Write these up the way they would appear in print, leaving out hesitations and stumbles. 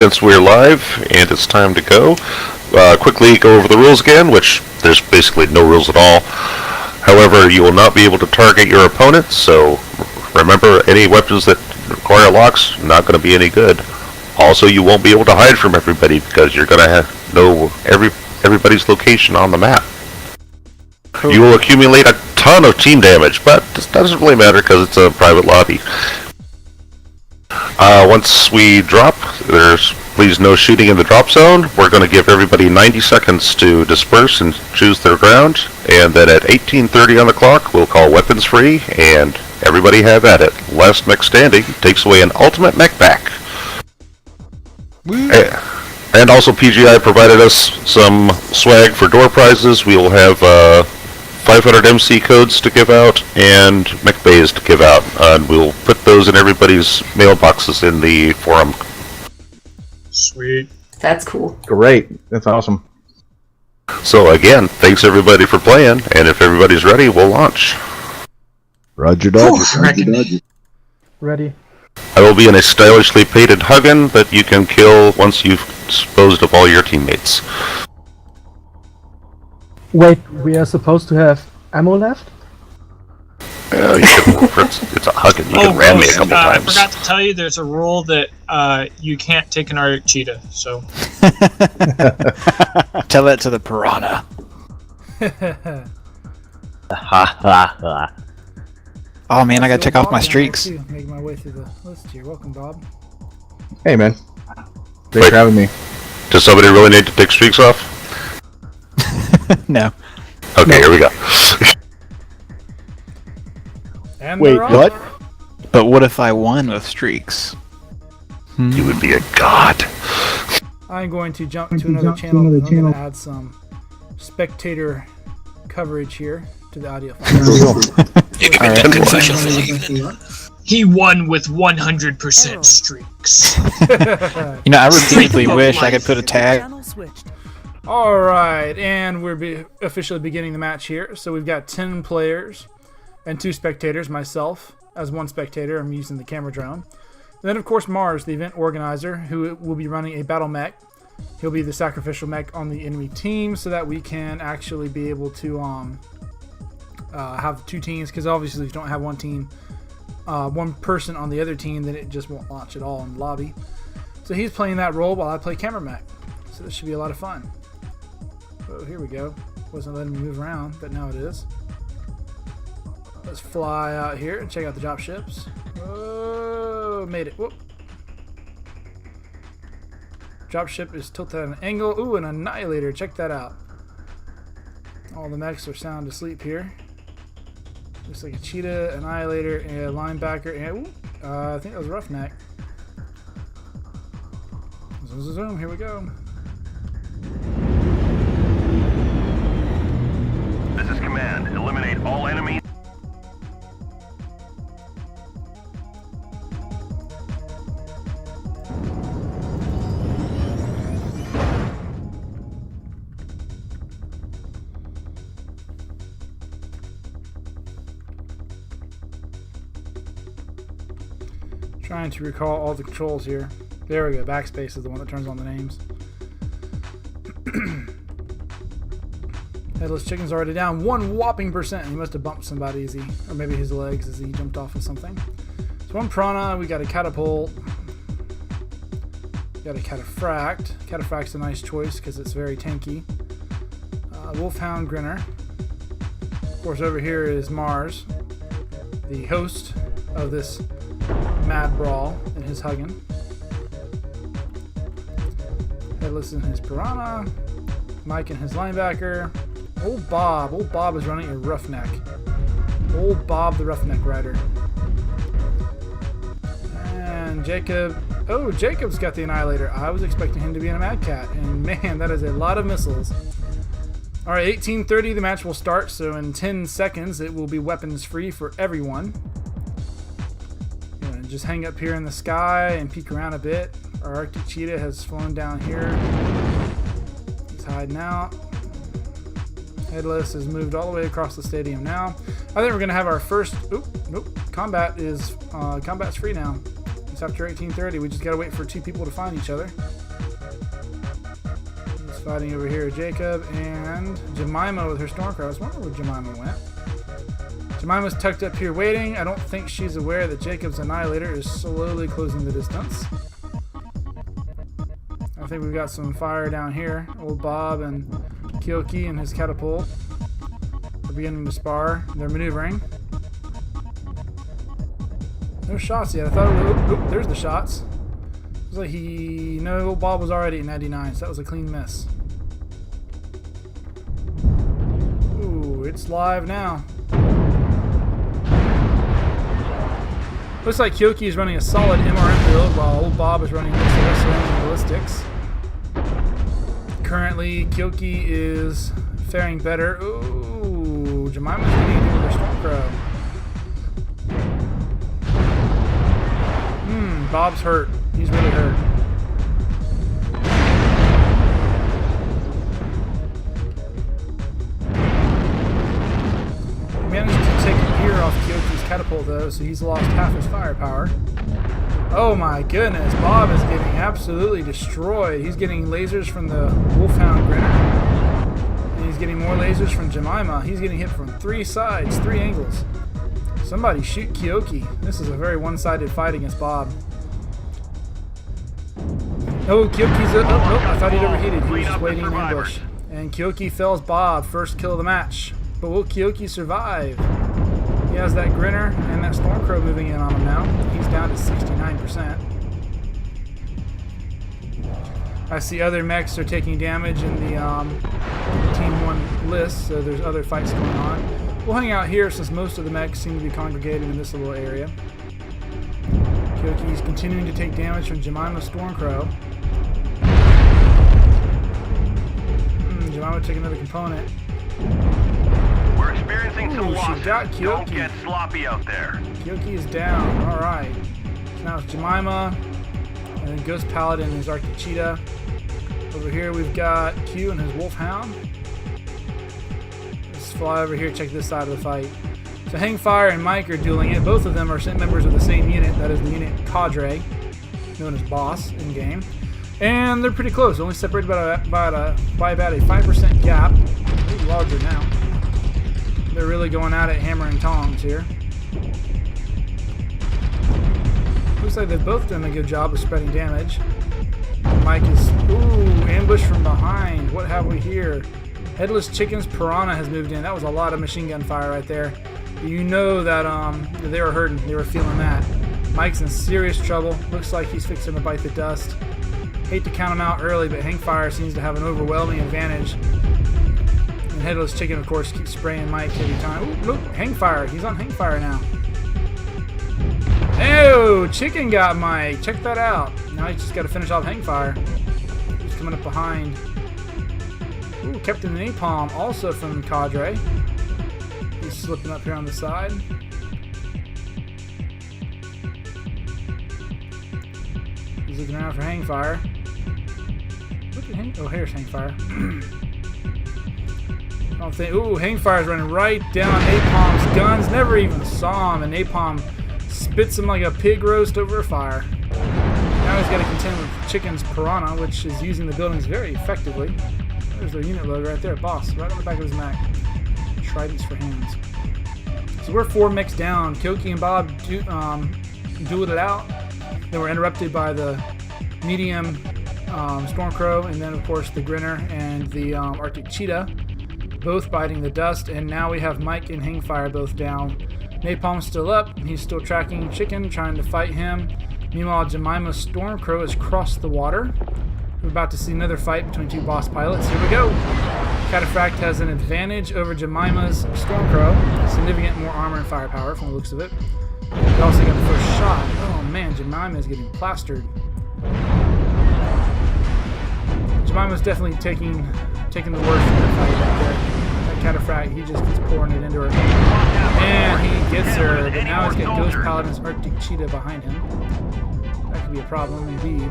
Since we're live and it's time to go, quickly go over the rules again, which there's basically no rules at all. However, you will not be able to target your opponent, so remember, any weapons that require locks, not going to be any good. Also, you won't be able to hide from everybody because you're going to know everybody's location on the map. Cool. You will accumulate a ton of team damage, but this doesn't really matter because it's a private lobby. Once we drop, there's please no shooting in the drop zone. We're going to give everybody 90 seconds to disperse and choose their ground, and then at 18:30 on the clock, we'll call weapons free, and everybody have at it. Last mech standing takes away an ultimate mech back. And also PGI provided us some swag for door prizes. We will have 500 MC codes to give out and mech bays to give out. And we'll put those in everybody's mailboxes in the forum. Sweet. That's cool. Great. That's awesome. So again, thanks everybody for playing, and if everybody's ready, we'll launch. Roger, Dodger. Ready. I will be in a stylishly painted Huggen that you can kill once you've disposed of all your teammates. Wait, we are supposed to have ammo left? It's a Huggen. You can ram me a couple times. I forgot to tell you, there's a rule that you can't take an Arctic cheetah. So tell that to the piranha. Oh man, I gotta check off my streaks. Making my way through the list here. Welcome, Bob. Hey, man. Thanks for having me. Does somebody really need to take streaks off? No. Okay, Here we go. And wait, what? But what if I won with streaks? You would be a god. I'm going to jump to another channel and I'm going to add some spectator coverage here to the audio file. You can make that confession if you want. He won with 100% streaks. You know, I repeatedly wish I could put a tag. Alright, and we're officially beginning the match here. So we've got 10 players and 2 spectators, myself as one spectator. I'm using the camera drone. And then, of course, Mars, the event organizer, who will be running a battle mech. He'll be the sacrificial mech on the enemy team so that we can actually be able to have 2 teams, because obviously if you don't have one team, one person on the other team, then it just won't launch at all in the lobby. So he's playing that role while I play camera mech. So this should be a lot of fun. Oh, here we go. Wasn't letting me move around, but now it is. Let's fly out here and check out the drop ships. Oh, made it. Whoop. Drop ship is tilted at an angle. Ooh, an annihilator. Check that out. All the mechs are sound asleep here. Looks like a cheetah, annihilator, and a linebacker, and I think that was a roughneck. Zoom, zoom, zoom. Here we go. This is command. Eliminate all enemies. Trying to recall all the controls here. There we go. Backspace is the one that turns on the names. Headless Chicken's already down 1 whopping %. He must have bumped somebody or maybe his legs as he jumped off of something. So 1 Piranha, we got a Catapult. We got a Cataphracт. Cataphract's a nice choice because it's very tanky. Wolfhound Grinner. Of course, over here is Mars, the host of this Mad Brawl, and his Huggen. Headless in his Piranha. Mike and his linebacker. Old Bob is running a roughneck. Old Bob the roughneck rider. And Jacob. Oh, Jacob's got the annihilator. I was expecting him to be in a Mad Cat, and man, that is a lot of missiles. Alright, 18:30 the match will start, so in 10 seconds it will be weapons free for everyone. Just hang up here in the sky and peek around a bit. Our Arctic cheetah has flown down here. He's hiding out. Headless has moved all the way across the stadium now. I think we're going to have our first... Oop, nope. Combat's free now. It's after 1830. We just gotta wait for two people to find each other. He's fighting over here, Jacob and Jemima with her Stormcrow. I was wondering where Jemima went. Jemima's tucked up here waiting. I don't think she's aware that Jacob's Annihilator is slowly closing the distance. I think we've got some fire down here. Old Bob and Kyoki and his catapult are beginning to spar. They're maneuvering. No shots yet. I thought oop, there's the shots. It was like no, old Bob was already at 99, so that was a clean miss. Ooh, it's live now. Looks like Kyoki is running a solid MRM build while old Bob is running ballistics. Currently, Kyoki is faring better. Ooh, Jemima's getting into her Stormcrow. Bob's hurt. He's really hurt. He managed to take a gear off Kyoki's catapult though, so he's lost half his firepower. Oh my goodness, Bob is getting absolutely destroyed. He's getting lasers from the Wolfhound Grinner. And he's getting more lasers from Jemima. He's getting hit from 3 sides, 3 angles. Somebody shoot Kyoki. This is a very one-sided fight against Bob. Oh, Kyoki's oh, I thought he'd overheated. He was just waiting in ambush. And Kyoki fells Bob, first kill of the match. But will Kyoki survive? He has that Grinner and that Stormcrow moving in on him now. He's down to 69%. I see other mechs are taking damage in the Team 1 list, so there's other fights going on. We'll hang out here since most of the mechs seem to be congregated in this little area. Kyoki is continuing to take damage from Jemima's Stormcrow. Jemima took another component. We're experiencing some Ooh, losses. she got Kyoki. Don't get sloppy out there. Kyoki is down. Alright. So now it's Jemima. And then Ghost Paladin and his Arctic Cheetah. Over here we've got Q and his Wolfhound. Let's fly over here, check this side of the fight. So Hangfire and Mike are dueling it. Both of them are members of the same unit. That is the unit Cadre, known as Boss in game. And they're pretty close, only separated by about a 5% gap. A little larger now. They're really going at it, hammer and tongs here. Looks like they've both done a good job of spreading damage. Mike is, ambush from behind. What have we here? Headless Chicken's Piranha has moved in. That was a lot of machine gun fire right there. You know that they were hurting. They were feeling that. Mike's in serious trouble. Looks like he's fixing to bite the dust. Hate to count him out early, but Hangfire seems to have an overwhelming advantage. And Headless Chicken, of course, keeps spraying Mike every time. Ooh, look, Hangfire. He's on Hangfire now. Oh, Chicken got Mike. Check that out. Now he's just got to finish off Hangfire. He's coming up behind. Ooh, Captain Napalm, also from Cadre. He's slipping up here on the side. He's looking around for Hangfire. Look at oh, here's Hangfire. I don't think. Ooh, Hangfire's running right down Napalm's guns. Never even saw him, and Napalm spits him like a pig roast over a fire. Now he's got to contend with Chicken's Piranha, which is using the buildings very effectively. There's their unit logo right there, Boss, right on the back of his neck. Tridents for hands. So we're 4 mechs down. Kyoki and Bob dueled it out. They were interrupted by the medium Stormcrow, and then of course the Grinner and the Arctic Cheetah, both biting the dust. And now we have Mike and Hangfire both down. Napalm's still up. He's still tracking Chicken, trying to fight him. Meanwhile, Jemima's Stormcrow has crossed the water. We're about to see another fight between 2 boss pilots. Here we go. Cataphract has an advantage over Jemima's Stormcrow. Significant more armor and firepower from the looks of it. We also got the first shot. Oh man, Jemima is getting plastered. Jemima's definitely taking the worst from the fight right there. That Cataphract, he just keeps pouring it into her. And he gets her, but now he's got Ghost Paladin's Arctic Cheetah behind him. That could be a problem indeed.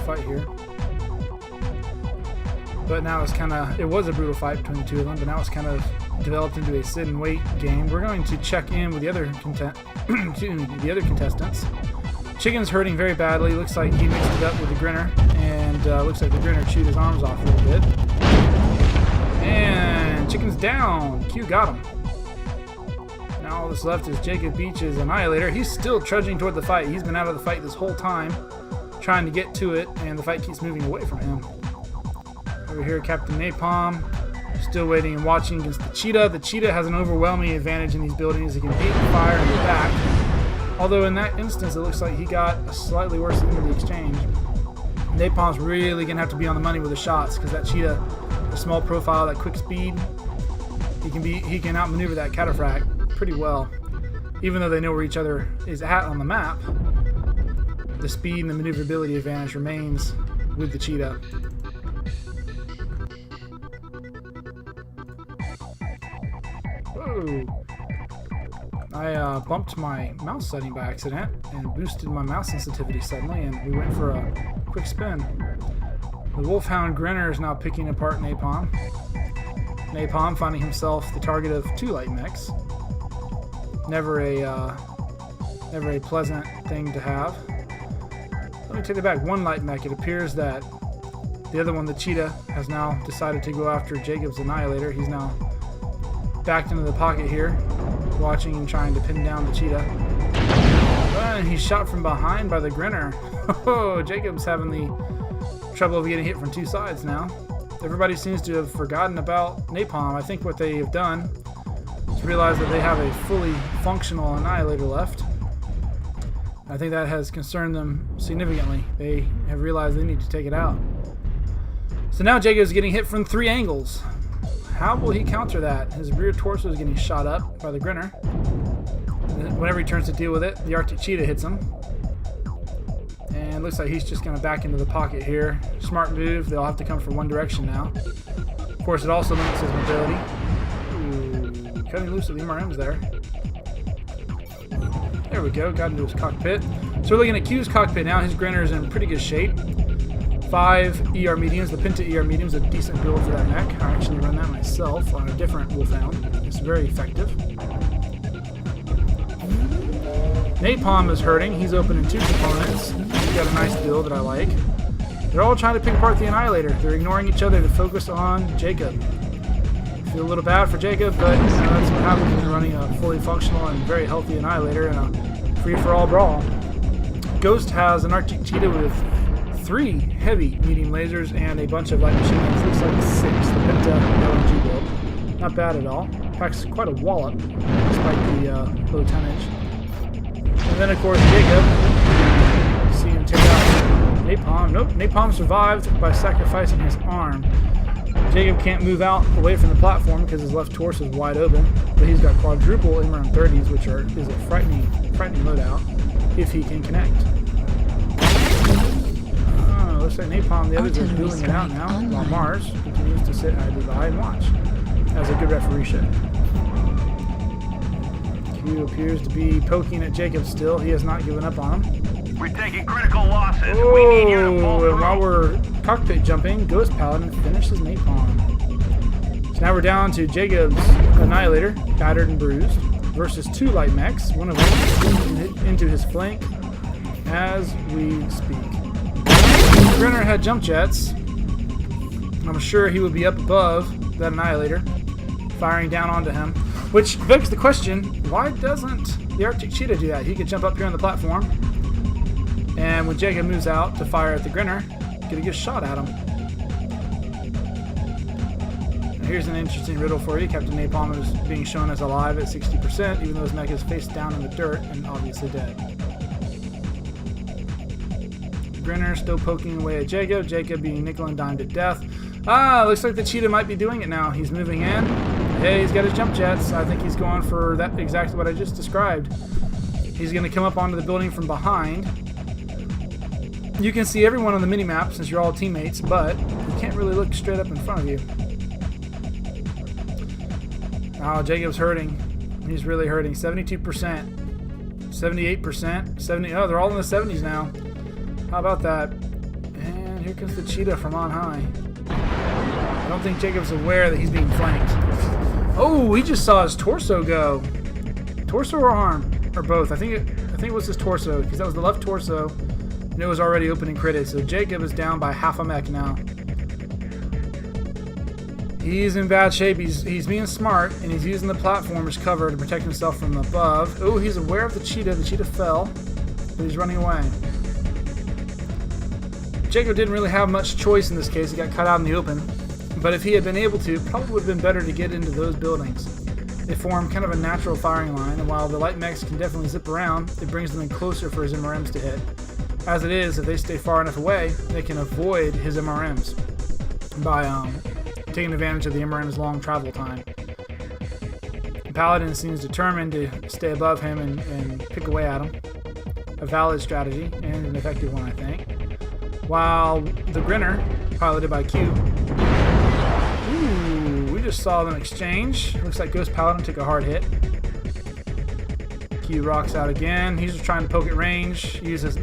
fight here. But now it was a brutal fight between the two of them, but now it's kind of developed into a sit and wait game. We're going to check in with the other contestants. Chicken's hurting very badly. Looks like he mixed it up with the Grinner, and looks like the Grinner chewed his arms off a little bit. And Chicken's down. Q got him. Now all that's left is JacobBeach's Annihilator. He's still trudging toward the fight. He's been out of the fight this whole time, trying to get to it, and the fight keeps moving away from him. Over here, Captain Napalm, still waiting and watching against the Cheetah. The Cheetah has an overwhelming advantage in these buildings. He can beat the fire in the back. Although in that instance, it looks like he got a slightly worse end of the exchange. Napalm's really going to have to be on the money with the shots, because that Cheetah, the small profile, that quick speed, he can outmaneuver that Cataphract pretty well. Even though they know where each other is at on the map, the speed and the maneuverability advantage remains with the Cheetah. Whoa! I bumped my mouse setting by accident and boosted my mouse sensitivity suddenly, and we went for a quick spin. The Wolfhound Grinner is now picking apart Napalm. Napalm finding himself the target of 2 light mechs. Never a pleasant thing to have. Let me take it back. 1 light mech. It appears that the other one, the Cheetah, has now decided to go after Jacob's Annihilator. He's now backed into the pocket here, watching and trying to pin down the Cheetah. And he's shot from behind by the Grinner. Oh, Jacob's having the trouble of getting hit from 2 sides now. Everybody seems to have forgotten about Napalm. I think what they have done is realize that they have a fully functional Annihilator left. I think that has concerned them significantly. They have realized they need to take it out. So now Jacob's getting hit from 3 angles. How will he counter that? His rear torso is getting shot up by the Grinner. Whenever he turns to deal with it, the Arctic Cheetah hits him. And looks like he's just going to back into the pocket here. Smart move. They'll have to come from one direction now. Of course, it also limits his mobility. Ooh, cutting loose with the MRMs there. There we go. Got into his cockpit. So we're looking at Q's cockpit now. His Grinner is in pretty good shape. 5 ER mediums. The Pinta ER mediums, a decent build for that mech. I actually run that myself on a different Wolfhound. It's very effective. Napalm is hurting. He's opening 2 components. He's got a nice build that I like. They're all trying to pick apart the Annihilator. They're ignoring each other to focus on Jacob. I feel a little bad for Jacob, but that's what happens when you're running a fully functional and very healthy Annihilator in a free-for-all brawl. Ghost has an Arctic Cheetah with 3 heavy medium lasers and a bunch of light machine guns. Looks like 6. The Pinta LMG build. Not bad at all. Packs quite a wallop, despite the low tonnage. And then, of course, Jacob. See him take out Napalm. Nope, Napalm survived by sacrificing his arm. Jacob can't move out away from the platform because his left torso is wide open, but he's got quadruple MRM-30s, which is a frightening loadout if he can connect. Looks like Napalm, the others are dueling it out now, while Mars continues to sit idly by and watch. As a good referee should. Q appears to be poking at Jacob still. He has not given up on him. We're taking critical losses. We need you to pull through. And while we're cockpit jumping, Ghost Paladin finishes Napalm. So now we're down to Jacob's Annihilator, battered and bruised, versus 2 light mechs, one of which is into his flank as we speak. Grinner had jump jets. I'm sure he would be up above that Annihilator, firing down onto him. Which begs the question, why doesn't the Arctic Cheetah do that? He could jump up here on the platform, and when Jacob moves out to fire at the Grinner, get a good shot at him. Now here's an interesting riddle for you. Captain Napalm is being shown as alive at 60%, even though his mech is face down in the dirt and obviously dead. Grinner still poking away at Jacob. Jacob being nickel and dime to death. Looks like the Cheetah might be doing it now. He's moving in. Hey, he's got his jump jets. I think he's going for that exactly what I just described. He's going to come up onto the building from behind. You can see everyone on the mini-map since you're all teammates, but you can't really look straight up in front of you. Oh, Jacob's hurting. He's really hurting. 72%. 78%. 70. Oh, they're all in the 70s now. How about that? here comes the cheetah from on high. I don't think Jacob's aware that he's being flanked. Oh, he just saw his torso go. Torso or arm? Or both. I think it was his torso, because that was the left torso, and it was already open and critted. So Jacob is down by half a mech now. He's in bad shape. He's being smart, and he's using the platform as cover to protect himself from above. Oh, he's aware of the cheetah. The cheetah fell, but he's running away. Jacob didn't really have much choice in this case. He got cut out in the open. But if he had been able to, it probably would have been better to get into those buildings. They form kind of a natural firing line, and while the light mechs can definitely zip around, it brings them in closer for his MRMs to hit. As it is, if they stay far enough away, they can avoid his MRMs by taking advantage of the MRM's long travel time. The Paladin seems determined to stay above him and pick away at him. A valid strategy, and an effective one, I think. While the Grinner, piloted by Q, we just saw them exchange. Looks like Ghost Paladin took a hard hit. Q rocks out again. He's just trying to poke at range. Uses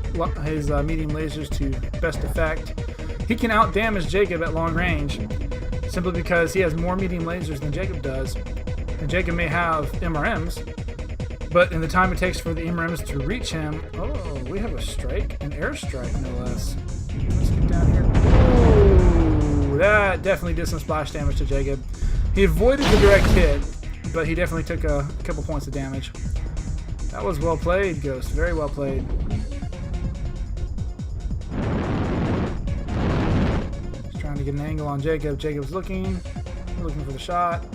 his medium lasers to best effect. He can out-damage Jacob at long range, simply because he has more medium lasers than Jacob does. And Jacob may have MRMs, but in the time it takes for the MRMs to reach him... Oh, we have a strike? An airstrike, no less. Let's get down here. Oh, that definitely did some splash damage to Jacob. He avoided the direct hit, but he definitely took a couple points of damage. That was well played, Ghost. Very well played. He's trying to get an angle on Jacob. Jacob's looking for the shot.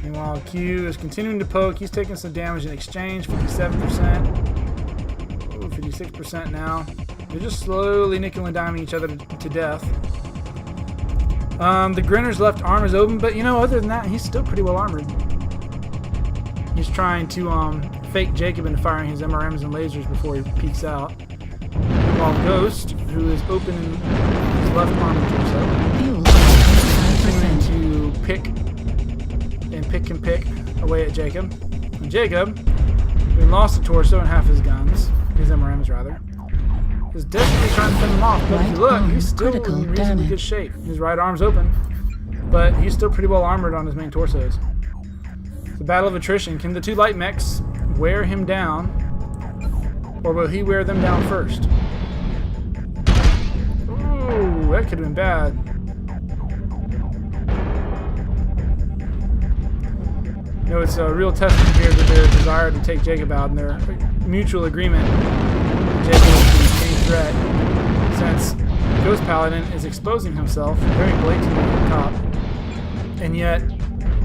Meanwhile, Q is continuing to poke. He's taking some damage in exchange. 57%. Ooh, 56% now. They're just slowly nickel and diming each other to death. The Grinner's left arm is open, but other than that, he's still pretty well armored. He's trying to fake Jacob into firing his MRMs and lasers before he peeks out. While Ghost, who is open in his left arm and torso, continuing to pick away at Jacob. And Jacob, who lost the torso and half his guns, his MRMs rather, is desperately trying to fend them off. But if you look, he's still in reasonably good shape. His right arm's open, but he's still pretty well armored on his main torsos. It's a battle of attrition. Can the two light mechs wear him down, or will he wear them down first? Ooh, that could have been bad. It's a real testament here to their desire to take Jacob out and their mutual agreement. Jacob is the main threat, since Ghost Paladin is exposing himself very blatantly at the top, and yet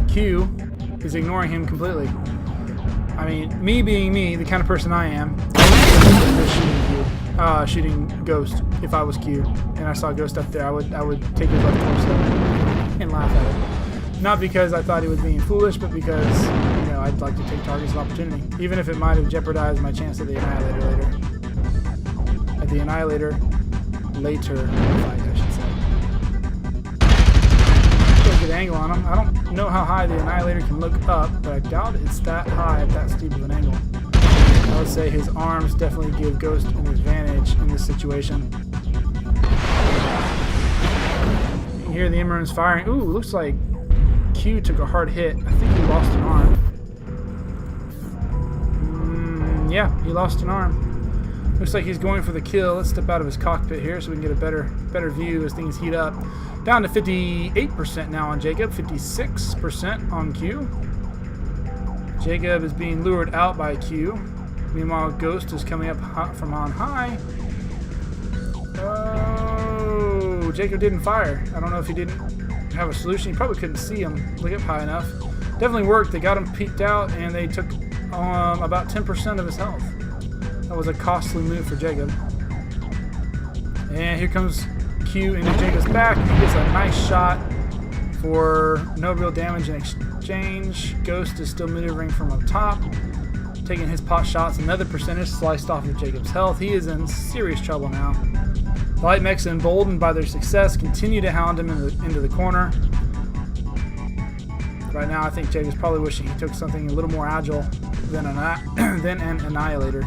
Q is ignoring him completely. I mean, me being me, the kind of person I am, shooting Ghost if I was Q and I saw Ghost up there, I would take his left torso and laugh at it. Not because I thought he was being foolish, but because I'd like to take targets of opportunity, even if it might have jeopardized my chance at the Annihilator later. At the Annihilator later fight, I should say. Get a good angle on him. I don't know how high the Annihilator can look up, but I doubt it's that high at that steep of an angle. I would say his arms definitely give Ghost an advantage in this situation. You hear the MRMs firing. Ooh, looks like Q took a hard hit. I think he lost an arm. Yeah, he lost an arm. Looks like he's going for the kill. Let's step out of his cockpit here so we can get a better view as things heat up. Down to 58% now on Jacob, 56% on Q. Jacob is being lured out by Q. Meanwhile, Ghost is coming up from on high. Oh, Jacob didn't fire. I don't know if he didn't have a solution. He probably couldn't see him look up high enough. Definitely worked. They got him peeked out, and they took about 10% of his health. That was a costly move for Jacob. And here comes Q into Jacob's back. He gets a nice shot for no real damage in exchange. Ghost is still maneuvering from up top, taking his pot shots. Another percentage sliced off of Jacob's health. He is in serious trouble now. The light mechs, emboldened by their success, continue to hound him into the corner. Right now, I think Jacob's probably wishing he took something a little more agile than an Annihilator.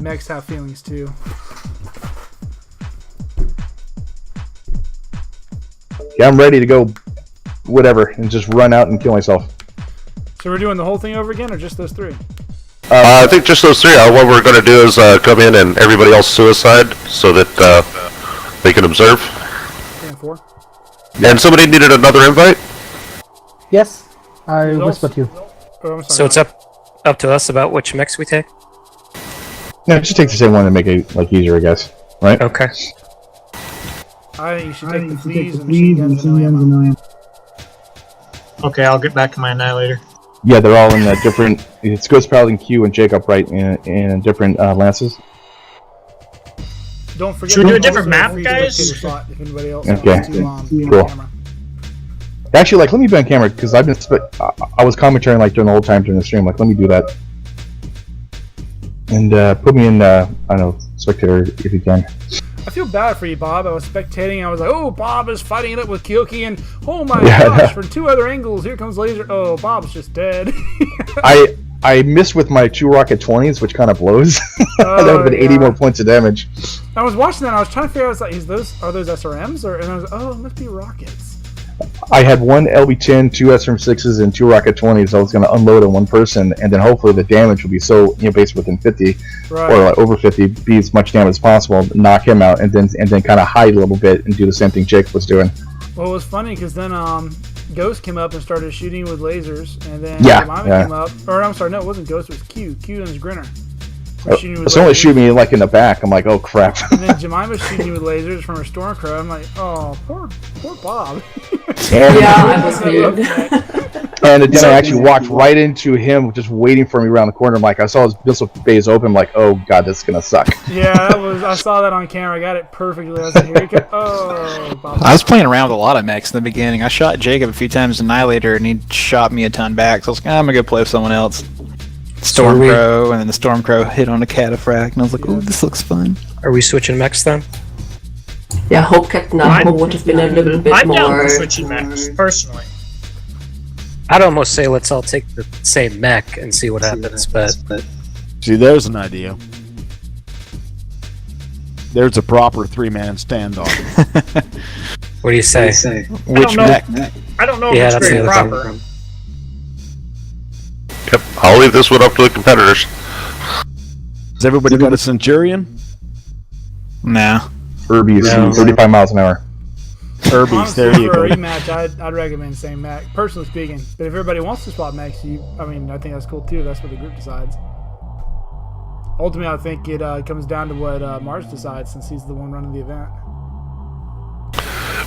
Mechs have feelings too. Yeah, I'm ready to go. Whatever, and just run out and kill myself. So we're doing the whole thing over again, or just those 3? I think just those 3. What we're going to do is come in and everybody else suicide so that they can observe. 3 and 4. And somebody needed another invite? Yes, I whispered you. Oh, I'm sorry. So it's up to us about which mix we take? No, just take the same one and make it like easier, I guess. Right? Okay. I think you should take the fleas and machine guns and ammo. Okay, I'll get back to my Annihilator. Yeah, they're all in different. It's Ghost Paladin, Q, and Jacob, right? In different lances. Don't forget. Should we do a to different also map, free guys? spectator slot if anybody else Okay. wants to be Cool. on camera. Actually, like, let me be on camera because I've been. I was commentating like during the whole time during the stream. Like, let me do that. And put me in. I don't know, spectator if you can. I feel bad for you, Bob. I was spectating. I was like, oh, Bob is fighting it up with Kyoki, and oh my gosh, from 2 other angles, here comes Laser. Oh, Bob's just dead. I missed with my 2 rocket 20s, which kind of blows. That would have been 80 more points of damage. I was watching that. And I was trying to figure out, I was like, are those SRMs? And I was like, oh, it must be rockets. I had 1 LB10, 2 SRM6s, and 2 rocket 20s. I was going to unload on one person, and then hopefully the damage would be so based within 50 Right. or like over 50, be as much damage as possible, knock him out, and then kind of hide a little bit and do the same thing Jake was doing. Well, it was funny because then Ghost came up and started shooting with lasers, and then Yeah, Jemima yeah. came up. Or I'm sorry, no, it wasn't Ghost. It was Q. Q and his Grinner. Were shooting with Someone lasers. shoot me like in the back. I'm like, oh crap. And then Jemima's shooting you with lasers from her Stormcrow. I'm like, oh, poor Bob. And, I was weird. and then I actually walked right into him, just waiting for me around the corner. I'm like, I saw his missile bays open. I'm like, oh god, this is gonna suck. Yeah, I saw that on camera. I got it perfectly. I was like, here he comes. Oh, Bob. I was playing around with a lot of mechs in the beginning. I shot Jacob a few times with Annihilator, and he shot me a ton back. So I was like, I'm gonna go play with someone else. Stormcrow, and then the Stormcrow hit on a cataphract, and I was like, "Ooh, this looks fun." Are we switching mechs then? Yeah, hope Captain Apple would have been a little bit I'm down more. for switching mechs, personally. I'd almost say let's all take the same mech and see what happens, but See, there's an idea. There's a proper 3-man standoff. what do you say? Which mech? I don't know Yeah, if that's it's very the other proper. Yep, I'll leave this one up to the competitors. Has everybody got a Centurion? Nah. Irby's No. 35 miles an hour. Irby's, Honestly, there you for go. a rematch, I'd recommend same mech, personally speaking. But if everybody wants to swap mechs, I think that's cool too. That's what the group decides. Ultimately, I think it comes down to what Mars decides, since he's the one running the event.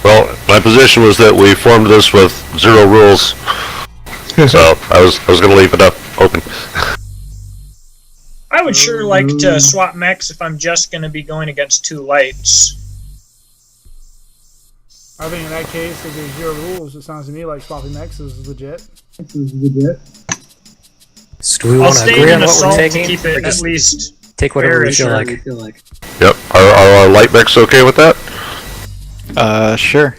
Well, my position was that we formed this with 0 rules. So I was going to leave it up open. I would sure like to swap mechs if I'm just going to be going against 2 lights. I think in that case, if there's 0 rules, it sounds to me like swapping mechs is legit. So do we I'll want to stay agree in on what we're assault to taking, keep or it at just least take whatever we feel fair-ish. like? Yep. Are our light mechs okay with that? Sure.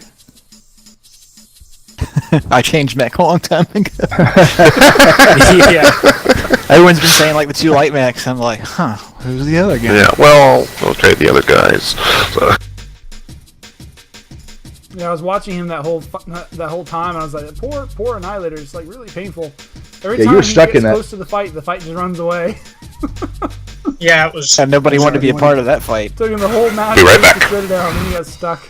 I changed mech a long time ago. Yeah. Everyone's been saying like the 2 light mechs. I'm like, huh? Who's the other guy? Yeah. Well, okay, the other guys. So. Yeah, I was watching him that whole time, and I was like, poor Annihilator. It's like really painful. Every Yeah, time you were he stuck gets in that. close to the fight just runs away. Yeah, it was. And nobody wanted to be a part of that fight. Took him the whole match Be right to back. sit it down, and he got stuck.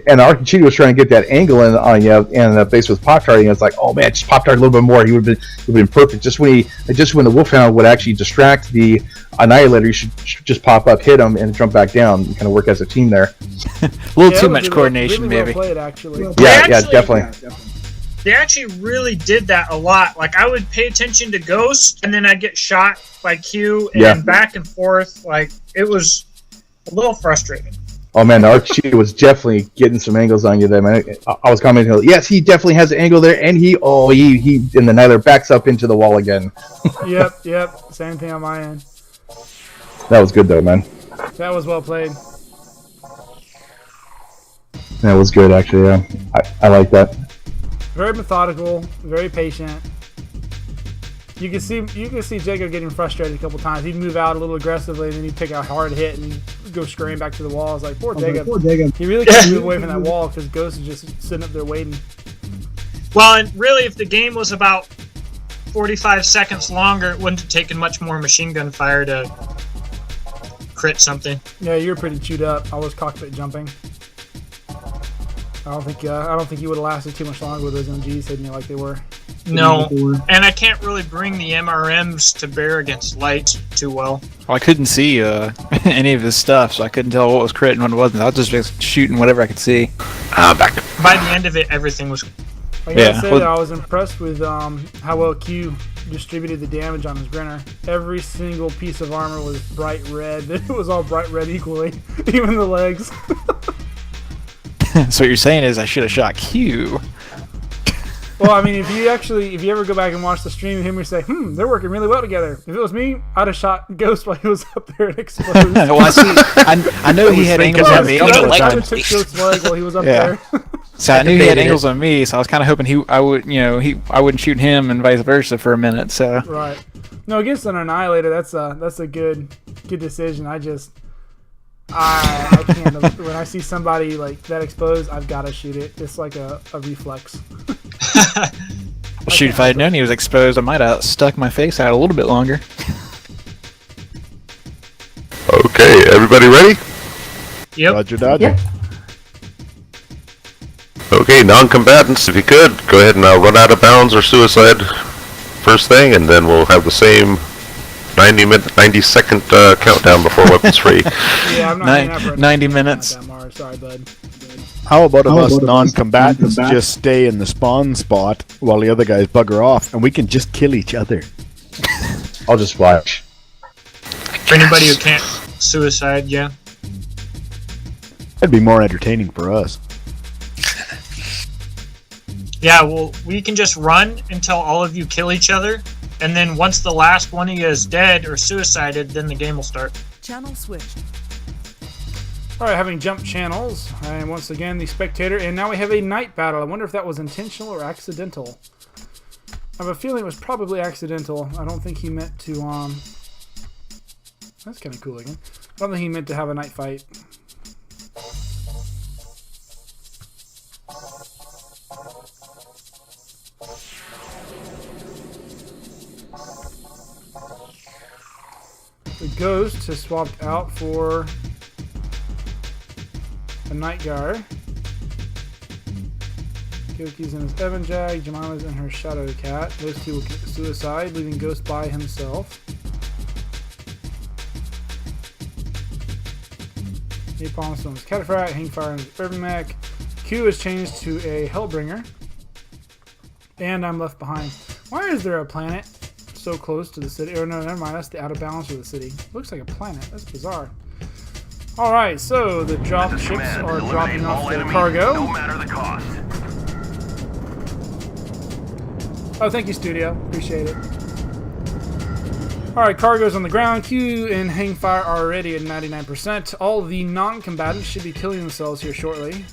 And Archie was trying to get that angle in on you, and the base was pop tarting. It's like, oh man, just pop tart a little bit more. He would have been perfect. Just when the Wolfhound would actually distract the Annihilator, you should just pop up, hit him, and jump back down. And kind of work as a team there. A little Yeah, too it was much really coordination, well maybe. played, actually. Yeah, actually- definitely. They actually really did that a lot. Like, I would pay attention to Ghost, and then I'd get shot by Q, and Yeah. back and forth. Like, it was a little frustrating. Oh man, Archie was definitely getting some angles on you there, man. I was commenting, yes, he definitely has an angle there, and he and the Annihilator backs up into the wall again. Yep. Same thing on my end. That was good though, man. That was well played. That was good, actually. Yeah, I like that. Very methodical, very patient. You can see Jacob getting frustrated a couple times. He'd move out a little aggressively, and then he'd take a hard hit and he'd go scurrying back to the wall. I was like, poor Jacob. He really can't move away from that wall because Ghost is just sitting up there waiting. Well, and really, if the game was about 45 seconds longer, it wouldn't have taken much more machine gun fire to crit something. Yeah, you're pretty chewed up. I was cockpit jumping. I don't think you would have lasted too much longer with those MGs hitting you like they were. No, and I can't really bring the MRMs to bear against lights too well. Well, I couldn't see any of his stuff, so I couldn't tell what was crit and what wasn't. I was just shooting whatever I could see. Back. By the end of it, everything was. I gotta say that I was impressed with how well Q distributed the damage on his Grinner. Every single piece of armor was bright red. It was all bright red equally, even the legs. So what you're saying is I should have shot Q. Well, I mean, if you ever go back and watch the stream of him and say, they're working really well together. If it was me, I'd have shot Ghost while he was up there and exposed. Well, I know he had angles on me. I took Ghost's leg while he was up there. So I knew he had angles on me, so I was kind of hoping I wouldn't shoot him and vice versa for a minute. So right. No, against an Annihilator, that's a good decision. I can't. When I see somebody like that exposed, I've got to shoot it. It's like a reflex. Well, shoot, if I had known he was exposed, I might have stuck my face out a little bit longer. Okay, everybody ready? Yep. Roger, Dodger. Yep. Okay, non-combatants, if you could, go ahead and run out of bounds or suicide first thing, and then we'll have the same 90-second countdown before weapons free. Yeah, I'm not 90 minutes. Sorry, bud. How about us non-combatants just stay in the spawn spot while the other guys bugger off, and we can just kill each other? I'll just watch. For anybody who can't suicide, yeah. That'd be more entertaining for us. Yeah, well, we can just run until all of you kill each other, and then once the last one of you is dead or suicided, then the game will start. Channel switched. Alright, having jumped channels, and once again the spectator, and now we have a night battle. I wonder if that was intentional or accidental. I have a feeling it was probably accidental. I don't think he meant to, that's kind of cool again. I don't think he meant to have a night fight. The Ghost has swapped out for a Night Guard. Kyoki's in his Evan Jag, Jemima's in her Shadow Cat. Those two will commit suicide, leaving Ghost by himself. Napalm's on his Cataphract, Hangfire on his Urban Mech. Q is changed to a Hellbringer. And I'm left behind. Why is there a planet so close to the city? Oh no, never mind, that's the out of balance of the city. Looks like a planet, that's bizarre. Alright, so the drop ships are dropping off their cargo. No matter the cost. Oh, thank you, Studio. Appreciate it. Alright, cargo's on the ground. Q and Hangfire are already at 99%. All the non-combatants should be killing themselves here shortly.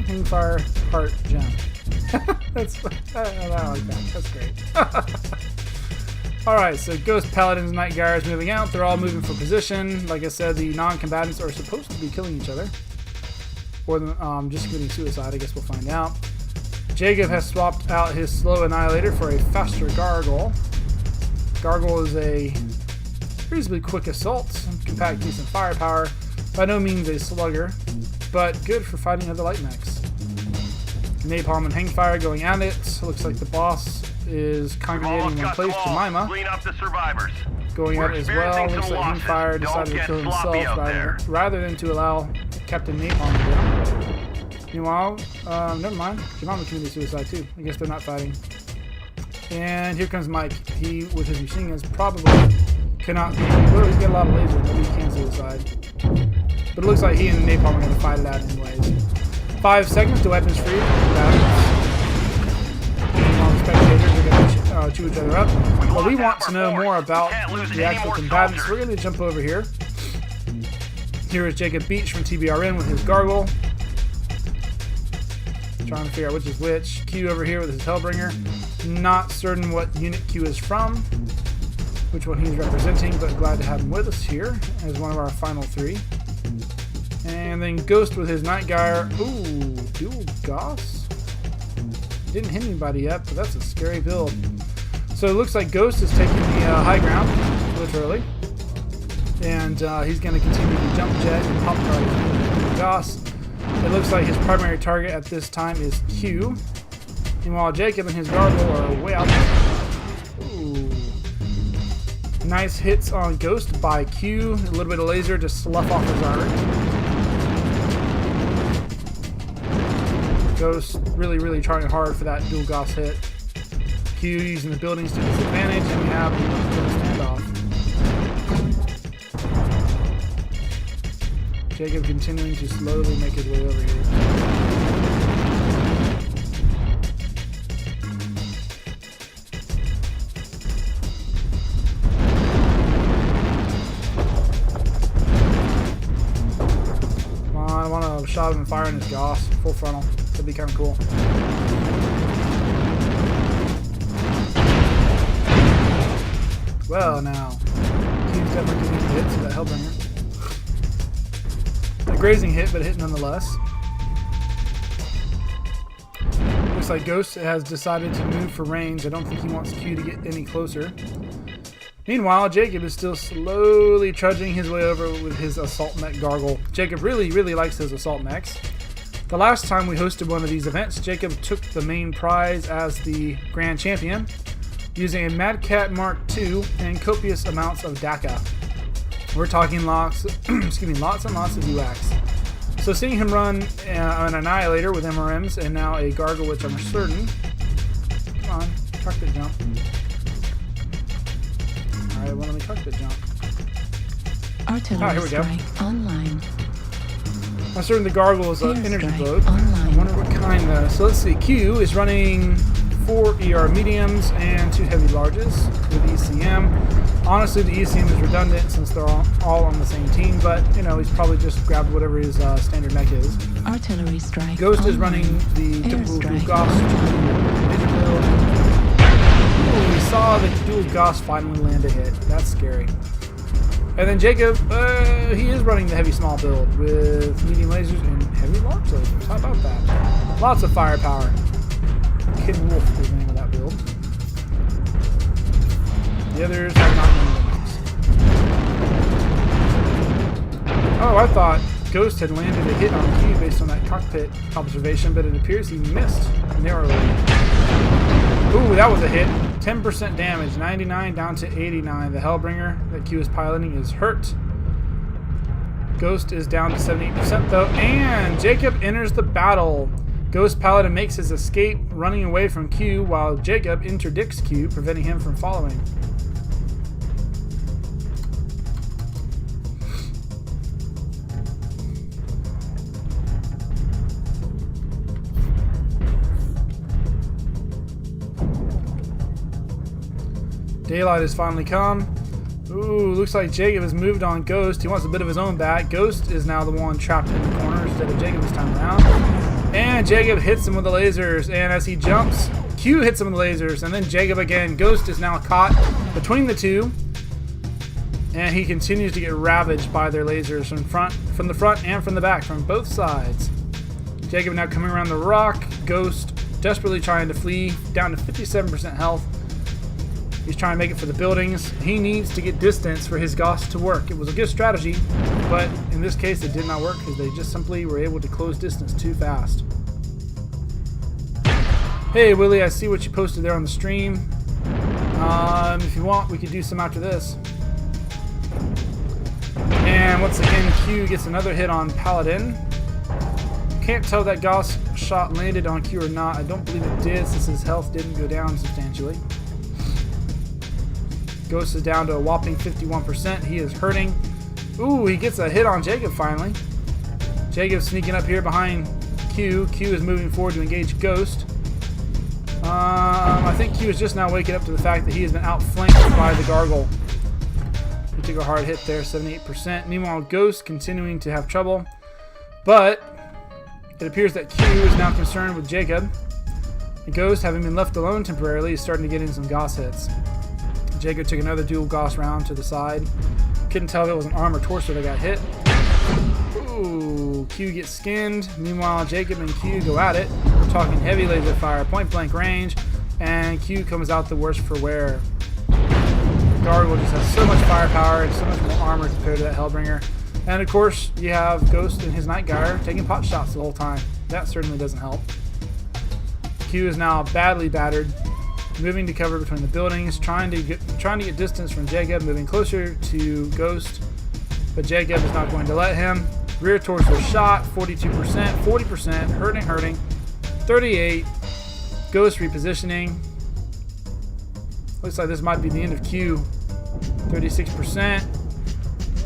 Hangfire heart gem. I like that. That's great. Alright, so Ghost Paladins and Night Guards moving out. They're all moving for position. Like I said, the non-combatants are supposed to be killing each other. Or just committing suicide, I guess we'll find out. Jacob has swapped out his slow Annihilator for a faster Gargoyle. Gargoyle is a reasonably quick assault, compact, decent firepower. By no means a slugger, but good for fighting other light mechs. Napalm and Hangfire going at it. Looks like the boss is congregating in one place. Jemima Clean up the survivors. going at it as well. Looks like Hangfire decided to kill himself rather than to allow Captain Napalm to do it. Meanwhile, never mind. Jemima committed suicide too. I guess they're not fighting. And here comes Mike. He, with his machine guns, probably cannot. Well, he's got a lot of lasers. Maybe he can suicide. But it looks like he and Napalm are going to fight it out anyways. 5 seconds to weapons free. Meanwhile, the spectators are going to chew each other up. But we want to know more about the actual combatants. We're going to jump over here. Here is JacobBeach from TBRN with his Gargoyle. Trying to figure out which is which. Q over here with his Hellbringer. Not certain what unit Q is from, which one he's representing, but glad to have him with us here as one of our final 3. And then Ghost with his Night Gyre. Ooh, dual Goss. Didn't hit anybody yet, but that's a scary build. So it looks like Ghost is taking the high ground, literally. And he's going to continue to jump jet and pop target Goss. It looks like his primary target at this time is Q. Meanwhile, Jacob and his Gargoyle are way out there. Ooh. Nice hits on Ghost by Q. A little bit of laser to slough off his armor. Ghost really trying hard for that dual Goss hit. Q using the buildings to his advantage, and we have the standoff. Jacob continuing to slowly make his way over here. Come on, I want a shot of him firing his Goss. Full frontal. That'd be kind of cool. Well, now. Q's definitely getting hits with that Hellbringer. A grazing hit, but a hit nonetheless. Looks like Ghost has decided to move for range. I don't think he wants Q to get any closer. Meanwhile, Jacob is still slowly trudging his way over with his Assault Mech Gargle. Jacob really likes his Assault Mechs. The last time we hosted one of these events, Jacob took the main prize as the Grand Champion using a Mad Cat Mark II and copious amounts of DACA. We're talking lots and lots of UX. So seeing him run an Annihilator with MRMs and now a Gargle, which I'm certain. Come on, cockpit jump. Alright, well, let me cockpit jump. Artillery here we go. strike online. I'm certain the Gargle is an energy load. Online. I wonder what kind though. So let's see. Q is running 4 ER mediums and 2 heavy larges with ECM. Honestly, the ECM is redundant since they're all on the same team, but you know, he's probably just grabbed whatever his standard mech is. Artillery strike. Ghost is online. running the typical dual Airstrike Goss. We saw the dual Goss finally land a hit. That's scary. And then Jacob, he is running the heavy small build with medium lasers and heavy large lasers. How about that? Lots of firepower. Kid Wolf is the name of that build. The others have not named. Oh, I thought Ghost had landed a hit on Q based on that cockpit observation, but it appears he missed narrowly. Ooh, that was a hit. 10% damage, 99 down to 89. The Hellbringer that Q is piloting is hurt. Ghost is down to 78% though, and Jacob enters the battle. Ghost Paladin makes his escape, running away from Q, while Jacob interdicts Q, preventing him from following. Daylight has finally come. Ooh, looks like Jacob has moved on Ghost. He wants a bit of his own back. Ghost is now the one trapped in the corner instead of Jacob this time around. And Jacob hits him with the lasers. And as he jumps, Q hits him with the lasers. And then Jacob again. Ghost is now caught between the two. And he continues to get ravaged by their lasers from the front and from the back, from both sides. Jacob now coming around the rock. Ghost desperately trying to flee, down to 57% health. He's trying to make it for the buildings. He needs to get distance for his Goss to work. It was a good strategy, but in this case it did not work because they just simply were able to close distance too fast. Hey Willie, I see what you posted there on the stream. If you want, we could do some after this. And once again, Q gets another hit on Paladin. Can't tell that Goss shot landed on Q or not. I don't believe it did since his health didn't go down substantially. Ghost is down to a whopping 51%. He is hurting. Ooh, he gets a hit on Jacob finally. Jacob's sneaking up here behind Q. Q is moving forward to engage Ghost. I think Q is just now waking up to the fact that he has been outflanked by the Gargle. He took a hard hit there, 78%. Meanwhile, Ghost continuing to have trouble. But It appears that Q is now concerned with Jacob. The Ghost, having been left alone temporarily, is starting to get in some Gauss hits. Jacob took another dual Gauss round to the side. Couldn't tell if it was an arm or torso that got hit. Ooh, Q gets skinned. Meanwhile, Jacob and Q go at it. We're talking heavy laser fire, point blank range, and Q comes out the worse for wear. Gargoyle just has so much firepower and so much more armor compared to that Hellbringer. And of course, you have Ghost and his Night Gyre taking pot shots the whole time. That certainly doesn't help. Q is now badly battered, moving to cover between the buildings, trying to get distance from Jacob, moving closer to Ghost, but Jacob is not going to let him. Rear torso shot, 42%, 40%, hurting, 38. Ghost repositioning. Looks like this might be the end of Q. 36%.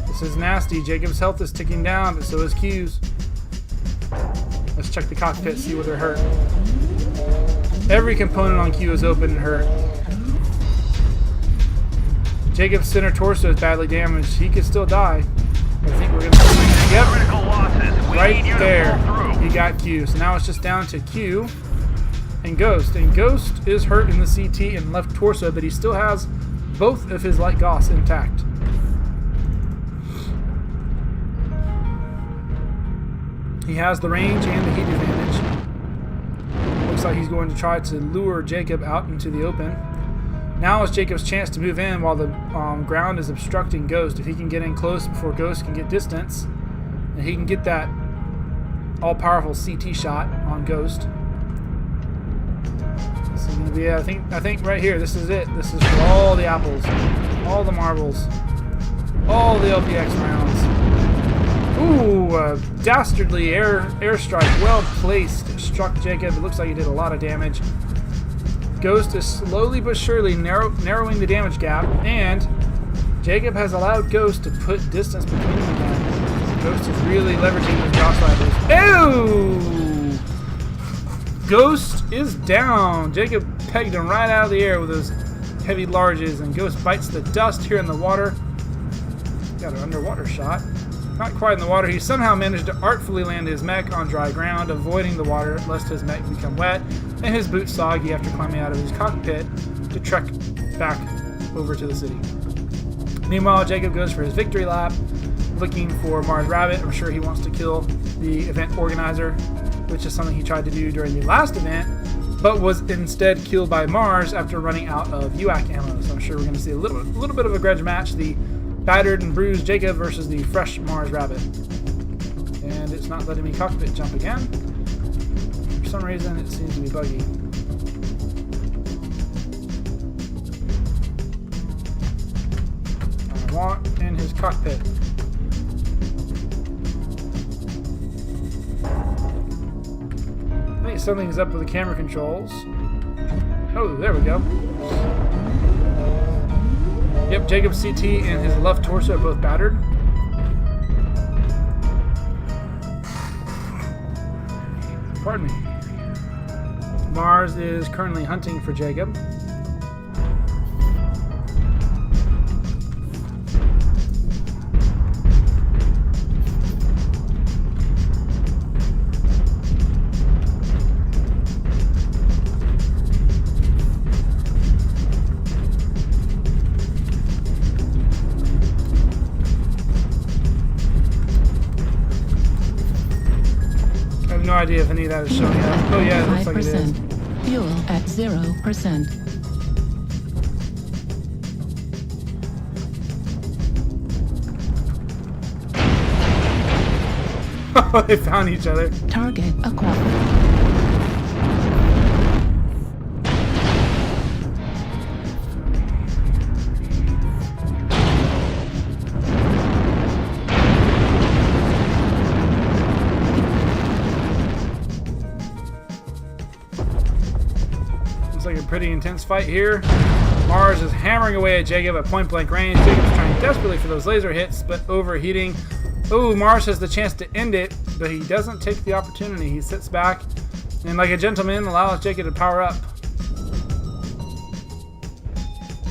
This is nasty. Jacob's health is ticking down, but so is Q's. Let's check the cockpit, see where they're hurt. Every component on Q is open and hurt. Jacob's center torso is badly damaged. He could still die. I think we're going to see. Yep. Right there. He got Q. So now it's just down to Q and Ghost. And Ghost is hurt in the CT and left torso, but he still has both of his light Gauss intact. He has the range and the heat advantage. Looks like he's going to try to lure Jacob out into the open. Now is Jacob's chance to move in while the ground is obstructing Ghost. If he can get in close before Ghost can get distance, and he can get that all-powerful CT shot on Ghost. This is going to be, I think right here, this is it. This is for all the apples, all the marbles, all the LPX rounds. Ooh, dastardly airstrike, well placed, struck Jacob. It looks like he did a lot of damage. Ghost is slowly but surely narrowing the damage gap, and Jacob has allowed Ghost to put distance between them now. Ghost is really leveraging those Gauss rifles. Ew! Ghost is down. Jacob pegged him right out of the air with those heavy larges, and Ghost bites the dust here in the water. Got an underwater shot. Not quite in the water. He somehow managed to artfully land his mech on dry ground, avoiding the water lest his mech become wet and his boots soggy after climbing out of his cockpit to trek back over to the city. Meanwhile, Jacob goes for his victory lap, looking for Mars Rabbit. I'm sure he wants to kill the event organizer, which is something he tried to do during the last event, but was instead killed by Mars after running out of UAC ammo. So I'm sure we're going to see a little bit of a grudge match. The battered and bruised Jacob versus the fresh Mars Rabbit. And it's not letting me cockpit jump again. For some reason, it seems to be buggy. I want in his cockpit. I think something's up with the camera controls. Oh, there we go. Yep, Jacob's CT and his left torso are both battered. Pardon me. Mars is currently hunting for Jacob. No idea if any of that is showing up. Oh yeah, it looks like it is. Fuel at 0%. Oh, they found each other. Target acquired. Like a pretty intense fight here. Mars is hammering away at Jacob at point blank range. Jacob's trying desperately for those laser hits, but overheating. Oh, Mars has the chance to end it, but he doesn't take the opportunity. He sits back and, like a gentleman, allows Jacob to power up.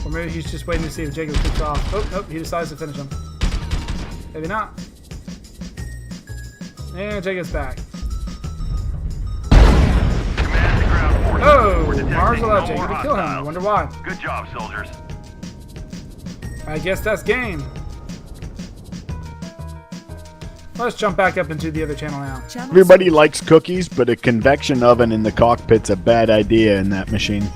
Or maybe he's just waiting to see if Jacob kicks off. Oh, nope, he decides to finish him. Maybe not. And Jacob's back. ground forces. Oh, We're detecting Mars allowed no Jacob more to kill him. I hostiles. wonder why. Good job, soldiers. I guess that's game. Let's jump back up into the other channel now. Everybody likes cookies, but a convection oven in the cockpit's a bad idea in that machine.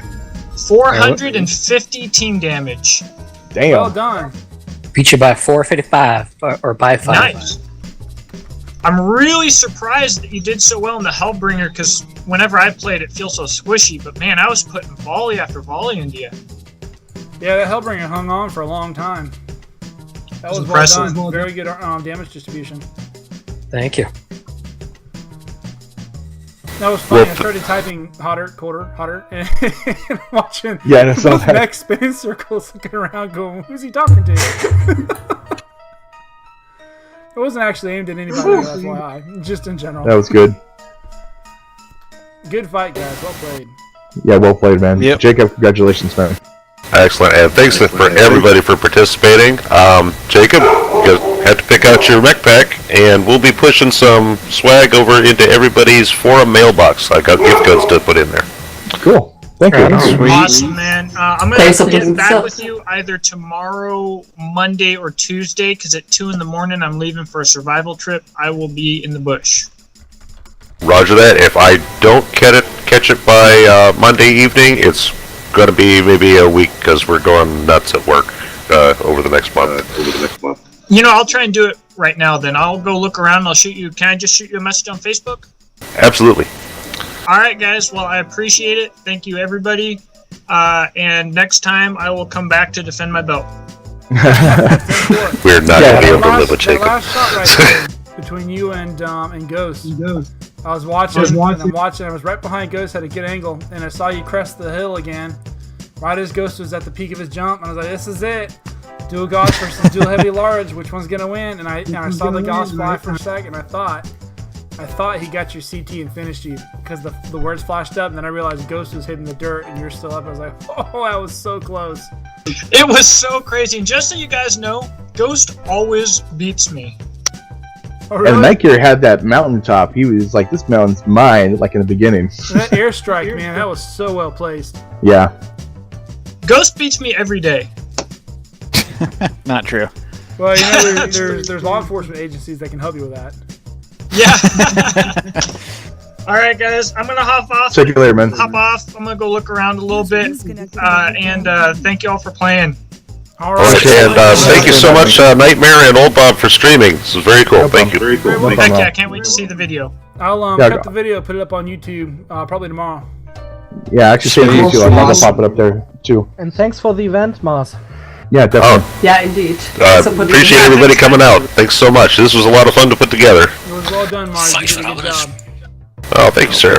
450 team damage. Damn. Well done. Beat you by 455 or by 5. Nice. I'm really surprised that you did so well in the Hellbringer, because whenever I played it feels so squishy, but man, I was putting volley after volley into you. Yeah, that Hellbringer hung on for a long time. That was well impressive. done. Very good damage distribution. Thank you. That was funny. I started typing hotter, and watching Yeah, that's both not mechs spin in circles, looking around, going, "Who's he talking to?" It wasn't actually aimed at anybody, FYI. Just in general. That was good. Good fight, guys. Well played. Yeah, well played, man. Yep. Jacob, congratulations, man. Excellent, and thanks for everybody for participating. Jacob, you have to pick out your mech pack, and we'll be pushing some swag over into everybody's forum mailbox. I got gift codes to put in there. Cool. Thank you. Awesome, man. I'm going Thanks to for get doing back this. with you either tomorrow, Monday, or Tuesday, because at 2 in the morning I'm leaving for a survival trip. I will be in the bush. Roger that. If I don't catch it by Monday evening, it's going to be maybe a week because we're going nuts at work over the next month. You know, I'll try and do it right now then. I'll go look around and I'll shoot you. Can I just shoot you a message on Facebook? Absolutely. All right, guys. Well, I appreciate it. Thank you, everybody. And next time I will come back to defend my belt. We're not going to be able to live with That Jacob. last shot right there between you and Ghost. I was watching, and I'm watching. I was right behind Ghost, had a good angle, and I saw you crest the hill again. Right as Ghost was at the peak of his jump, and I was like, "This is it. Dual Gauss versus dual heavy large. Which one's gonna win?" And I saw the Gauss fly for a second. I thought he got your CT and finished you because the words flashed up, and then I realized Ghost was hitting the dirt, and you're still up. I was like, "Oh, that was so close." It was so crazy. And just so you guys know, Ghost always beats me. Oh, really? And MechWarrior had that mountaintop. He was like, "This mountain's mine," like in the beginning. That airstrike, man, that was so well placed. Yeah. Ghost beats me every day. Not true. Well, you know, there's law enforcement agencies that can help you with that. Yeah. All right, guys. I'm gonna hop off. See you later, man. Hop off. I'm gonna go look around a little bit. And thank you all for playing. All right. Okay, and thank you so much, Nightmare and Old Bob, for streaming. This is very cool. Thank you. Well, thank you. I can't wait to see the video. I'll cut the video, put it up on YouTube probably tomorrow. Yeah, actually, same to you too. I'm gonna pop it up there too. And thanks for the event, Mars. Yeah, definitely. Yeah, indeed. Appreciate everybody coming out. Thanks so much. This was a lot of fun to put together. It was well done, Mars. You did a good job. Oh, thank you, sir.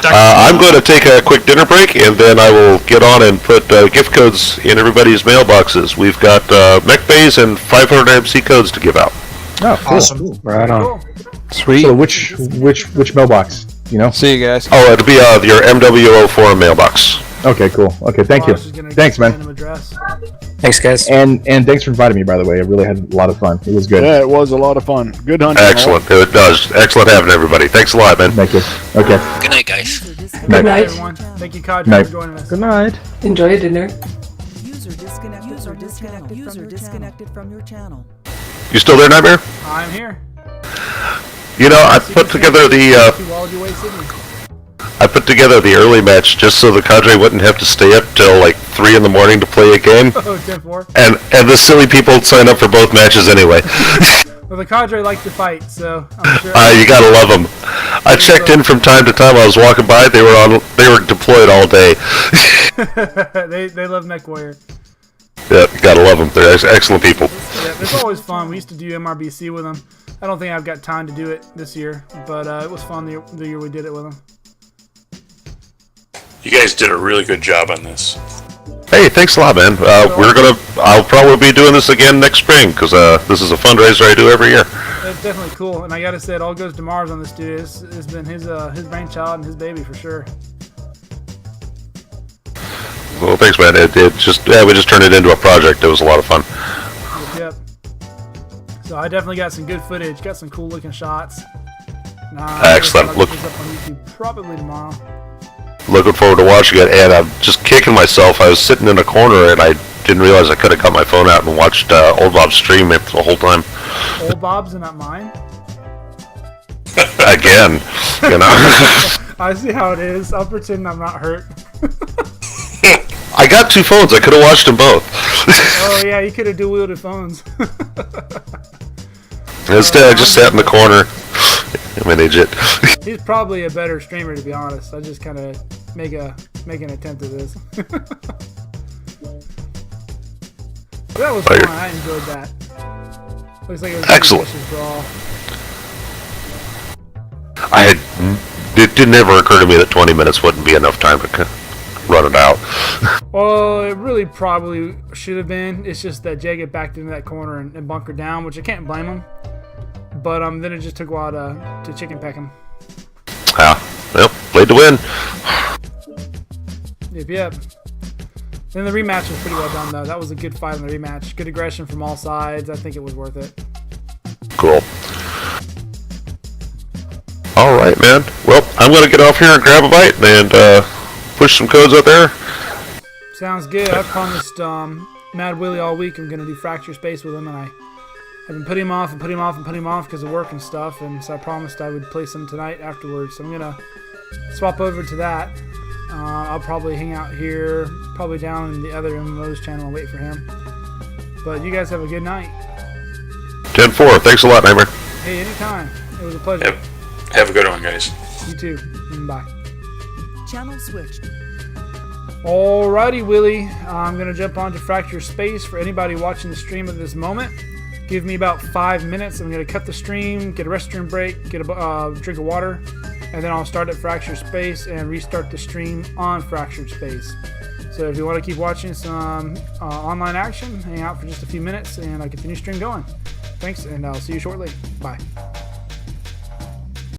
I'm going to take a quick dinner break, and then I will get on and put gift codes in everybody's mailboxes. We've got mech bays and 500 MC codes to give out. Oh, cool. Awesome. Right on. Cool. Sweet. So which mailbox? You know? See you guys. Oh, it'll be your MWO forum mailbox. Okay, cool. Okay, thank you. Mars is gonna Thanks, get man. random address. Thanks, guys. And thanks for inviting me, by the way. I really had a lot of fun. It was good. Yeah, it was a lot of fun. Good hunting. Excellent. It does. Excellent having everybody. Thanks a lot, man. Thank you. Okay. Good night, guys. Good Night. night. Everyone. Thank you, Kadri, Night. for joining us. Good night. Enjoy your dinner. User disconnected from your channel. You still there, Nightmare? I'm here. You know, I put together the early match just so the cadre wouldn't have to stay up till like 3 in the morning to play a game. Oh, 10-4. And the silly people sign up for both matches anyway. Well, the cadre like to fight, so I'm sure. You gotta love them. I checked in from time to time. I was walking by. They were deployed all day. they love MechWarrior. Yeah, you gotta love them. They're excellent people. Yeah, it's always fun. We used to do MRBC with them. I don't think I've got time to do it this year, but it was fun the year we did it with them. You guys did a really good job on this. Hey, thanks a lot, man. I'll probably be doing this again next spring because this is a fundraiser I do every year. It's definitely cool, and I gotta say, it all goes to Mars on this dude. It's been his brainchild and his baby for sure. Well, thanks, man. We just turned it into a project. It was a lot of fun. Yep. So I definitely got some good footage. Got some cool looking shots. Excellent. I'll Look. get this up on YouTube probably tomorrow. Looking forward to watching it, and I'm just kicking myself. I was sitting in a corner, and I didn't realize I could have got my phone out and watched Old Bob stream it the whole time. Old Bob's and not mine. Again, you know. I see how it is. I'll pretend I'm not hurt. I got 2 phones. I could have watched them both. Oh yeah, you could have dual-wielded phones. Instead, I just sat in the corner. I'm an idiot. He's probably a better streamer, to be honest. I just kind of make an attempt at this. That was fun. I enjoyed that. Looks like it was excellent. Brawl. It didn't ever occur to me that 20 minutes wouldn't be enough time to run it out. Well, it really probably should have been. It's just that Jacob backed into that corner and bunkered down, which I can't blame him. But then it just took a while to chicken peck him. Yeah, well, played to win. Yep. Then the rematch was pretty well done, though. That was a good fight in the rematch. Good aggression from all sides. I think it was worth it. Cool. All right, man. Well, I'm going to get off here and grab a bite and push some codes out there. Sounds good. I promised Mad Willie all week I'm going to do Fracture Space with him, and I've been putting him off and putting him off and putting him off because of work and stuff, and so I promised I would play some tonight afterwards. So I'm going to swap over to that. I'll probably hang out here, probably down in the other MMO's channel and wait for him. But you guys have a good night. 10-4. Thanks a lot, Nightmare. Hey, anytime. It was a pleasure. Have a good one, guys. You too. Bye. Channel switched. Alrighty, Willie. I'm going to jump onto Fracture Space for anybody watching the stream at this moment. Give me about 5 minutes. I'm going to cut the stream, get a restroom break, get a drink of water, and then I'll start at Fracture Space and restart the stream on Fractured Space. So if you want to keep watching some online action, hang out for just a few minutes and I'll get the new stream going. Thanks, and I'll see you shortly. Bye.